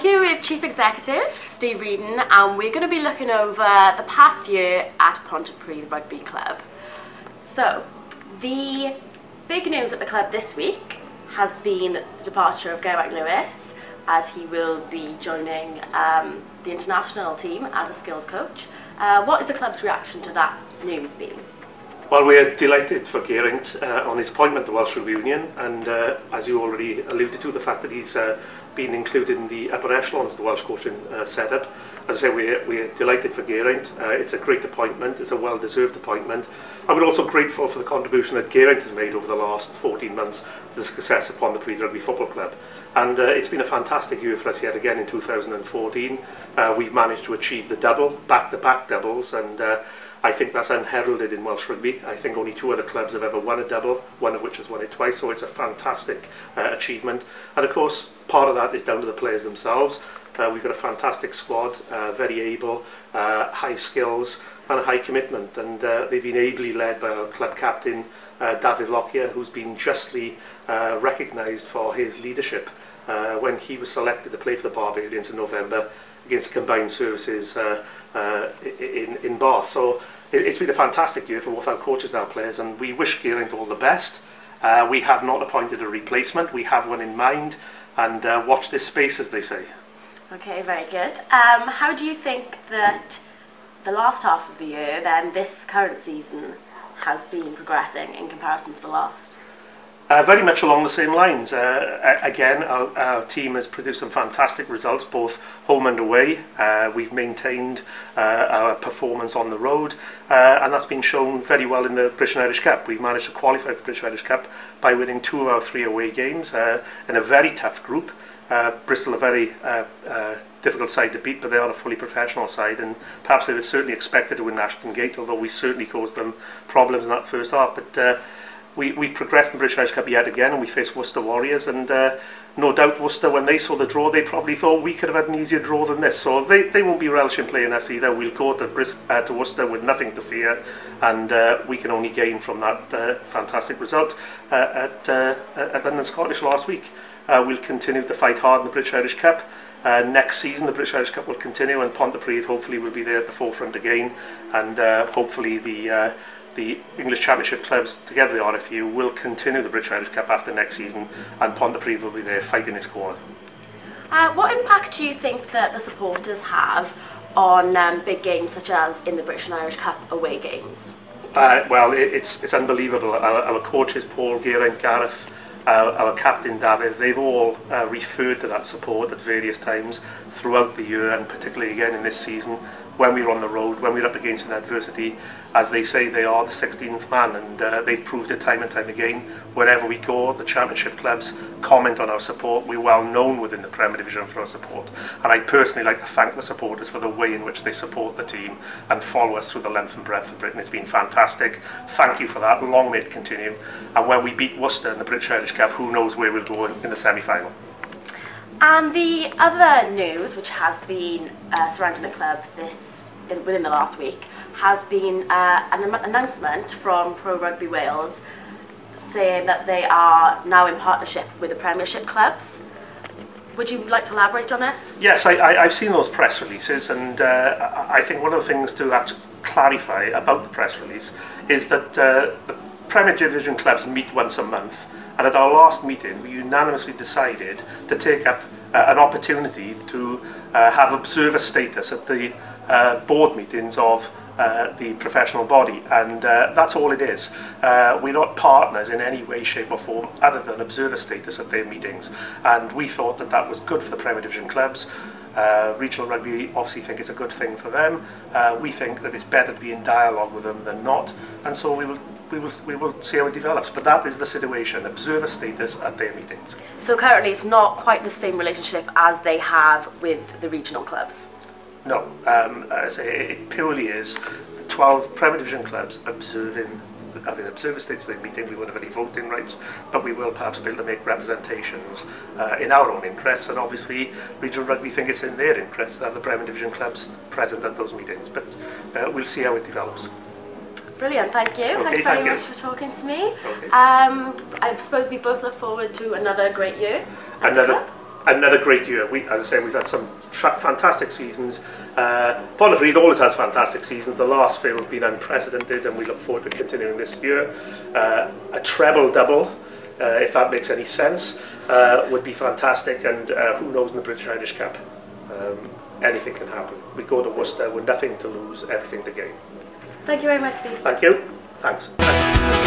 here with Chief Executive Steve Reedon, and we're going to be looking over the past year at Pontypridd Rugby Club. So, the big news at the club this week has been the departure of Geraint Lewis, as he will be joining the international team as a skills coach. What is the club's reaction to that news been? Well, we're delighted for Geraint on his appointment to the Welsh Rugby Union, and as you already alluded to, the fact that he's been included in the upper echelons of the Welsh coaching setup. As I say, we're delighted for Geraint. It's a great appointment, it's a well-deserved appointment, and we're also grateful for the contribution that Geraint has made over the last 14 months to the success of Pontypridd Rugby Football Club. And it's been a fantastic year for us yet again in 2014. We've managed to achieve the double, back-to-back doubles, and I think that's unheralded in Welsh rugby. I think only 2 other clubs have ever won a double, one of which has won it twice, so it's a fantastic achievement. And of course, part of that is down to the players themselves. We've got a fantastic squad, very able, high skills and a high commitment, and they've been ably led by our club captain, David Lockyer, who's been justly recognised for his leadership when he was selected to play for the Barbarians in November against the Combined Services in Bath. So it's been a fantastic year for both our coaches and our players, and we wish Geraint all the best. We have not appointed a replacement, we have one in mind, and watch this space, as they say. Okay, very good. How do you think that the last half of the year, then this current season, has been progressing in comparison to the last? Very much along the same lines. Again, our team has produced some fantastic results, both home and away. We've maintained our performance on the road, and that's been shown very well in the British and Irish Cup. We've managed to qualify for the British and Irish Cup by winning 2 of our 3 away games in a very tough group. Bristol, a very difficult side to beat, but they are a fully professional side, and perhaps they were certainly expected to win Ashton Gate, although we certainly caused them problems in that first half. But we've progressed in the British Irish Cup yet again, and we faced Worcester Warriors, and no doubt Worcester, when they saw the draw, they probably thought we could have had an easier draw than this, so they won't be relishing playing us either. We'll go to Worcester with nothing to fear, and we can only gain from that fantastic result at London Scottish last week. We'll continue to fight hard in the British Irish Cup. Next season the British Irish Cup will continue, and Pontypridd hopefully will be there at the forefront again, and hopefully the English Championship clubs, together the RFU, will continue the British Irish Cup after next season, and Pontypridd will be there fighting its corner. What impact do you think that the supporters have on big games such as in the British and Irish Cup away games? Well, it's unbelievable. Our coaches, Paul, Geraint, Gareth, our captain David, they've all referred to that support at various times throughout the year, and particularly again in this season when we're on the road, when we're up against an adversity. As they say, they are the 16th man, and they've proved it time and time again. Wherever we go, the championship clubs comment on our support. We're well known within the Premier Division for our support, and I personally like to thank the supporters for the way in which they support the team and follow us through the length and breadth of Britain. It's been fantastic. Thank you for that. Long may it continue. And when we beat Worcester in the British Irish Cup, who knows where we'll go in the semi-final. And the other news which has been surrounding the club within the last week has been an announcement from Pro Rugby Wales saying that they are now in partnership with the Premiership clubs. Would you like to elaborate on it? Yes, I've seen those press releases, and I think one of the things to actually clarify about the press release is that the Premier Division clubs meet once a month, and at our last meeting we unanimously decided to take up an opportunity to have observer status at the board meetings of the professional body, and that's all it is. We're not partners in any way, shape or form other than observer status at their meetings, and we thought that that was good for the Premier Division clubs. Regional rugby obviously think it's a good thing for them. We think that it's better to be in dialogue with them than not, and so we will see how it develops. But that is the situation, observer status at their meetings. So currently it's not quite the same relationship as they have with the regional clubs? No, it purely is the 12 Premier Division clubs having observer status at their meeting. We won't have any voting rights, but we will perhaps be able to make representations in our own interests, and obviously regional rugby think it's in their interest to have the Premier Division clubs present at those meetings, but we'll see how it develops. Brilliant, thank you. Okay, Thanks very much for talking to me. Okay. I suppose we both look forward to another great year. another great year. As I say, we've had some fantastic seasons. Pontypridd always has fantastic seasons. The last fair has been unprecedented, and we look forward to continuing this year. A treble double, if that makes any sense, would be fantastic. And who knows in the British Irish Cup? Anything can happen. We go to Worcester with nothing to lose, everything to gain. Thank you very much, Steve. Thank you. Thanks.